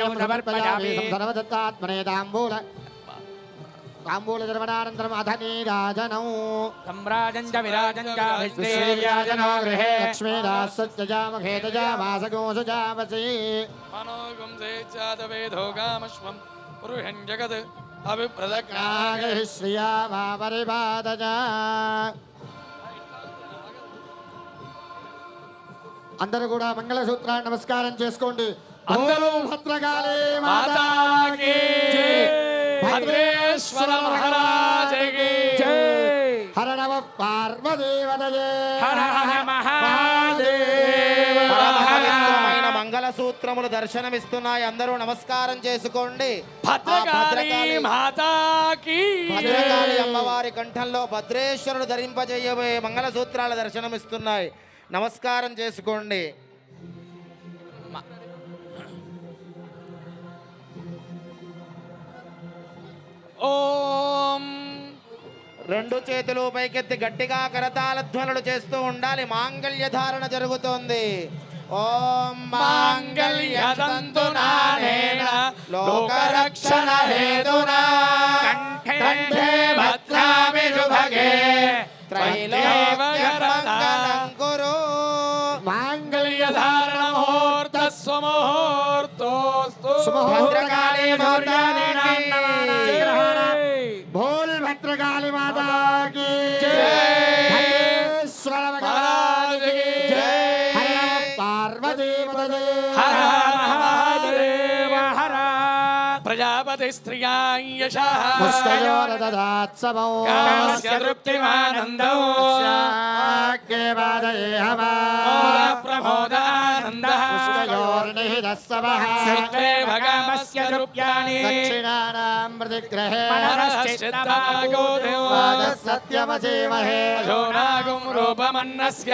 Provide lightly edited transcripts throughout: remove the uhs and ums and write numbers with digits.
समर्पयामि सर्वदत्तात्मने ताम्बूलधर्मणानन्तरम् अथ नीराजनौ सम्राजं च विराजं च विश्वेर्याजनो गृहे लक्ष्मीदासत्यजामघे तजामासगोसजामसि मनोगुं सेच्चादवेदोगामश्वं पुरुषं जगत् अभिप्रदग्नागः श्रिया मा परिपादजा అందరూ కూడా మంగళసూత్రాన్ని నమస్కారం చేసుకోండి. అందరూ భద్రకాళీ మాతాకి భద్రేశ్వర మహారాజకి హర నమ పార్వదేవతయే హర హర మహాదేవ. పవిత్రమైన మంగళసూత్రములు దర్శనమిస్తున్నాయి. అందరూ నమస్కారం చేసుకోండి. భద్రకాళీ మాతాకి భద్రకాళి అమ్మవారి కంఠంలో భద్రేశ్వరుడు ధరింపజేయబోయే మంగళసూత్రాల దర్శనమిస్తున్నాయి. నమస్కారం చేసుకోండి. ఓం రెండు చేతులు పైకెత్తి గట్టిగా కరతాళ ధ్వనులు చేస్తూ ఉండాలి. మాంగళ్య ధారణ జరుగుతోంది. ఓం మాంగళ్యతంతునానేన లోకరక్షణ హేతునా కంఠే భద్రామి శుభగే త్రైలోక్యమంగళం కురు. మాంగళ్యధారణ ముహూర్త సుముహూర్తోస్తు. భద్రకాళీ మాతాకి భోల్ భద్రకాళీ మాతాకి భద్రేశ్వర మహారాజకి హర నమ పార్వదేవతయే హర హర మహాదేవ హర ప్రజాపతి స్త్రియాం యశః పుష్కయోరదదాత్సవో కామస్య తృప్తిమానందో శాక్యేవాదయే హవా ప్రమోదానందః పుష్కయోర్నిహితస్సవః సర్వే భగమస్య తృప్యాని దక్షిణానాం ప్రతిగ్రహే మనశ్చిత్తాగో దేవా సత్యమజీమహే అజోనాగుం రూపమన్నస్య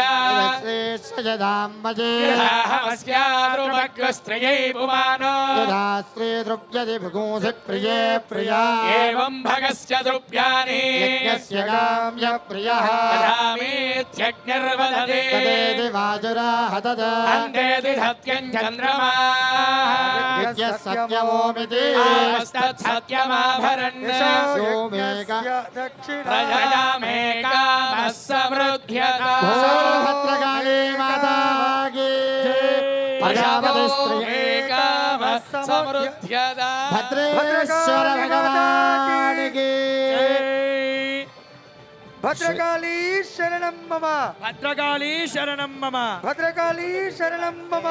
శ్రీశ్చదాంబజే యథాహమస్యాద్రుభగ్రస్త్రియై పుమానో యదా స్త్రీ ద్రుప్యతి భుగూసి ప్రియే ప్రియా ఏవం భగస్య తృప్యాని యజ్ఞస్య కామ్య ప్రియః దదామీత్యగ్నిర్వదతే తదేది వాజురాహ తదా అందేతి సత్యం చంద్రమా యజ్ఞ సత్యమోమితి ఆస్తత్సత్యమాభరణ్య సోమేక ప్రజయామేకామः సమృద్ధ్యత భద్రకాళీ మాతాకి ప్రజాపతి స్త్రీ ఏకామः సమృద్ధ్యత భద్రేశ్వర భగవానికి భద్రకాళీ శరణం మమ భద్రకాళీ శరణం మమ భద్రకాళీ శరణం మమ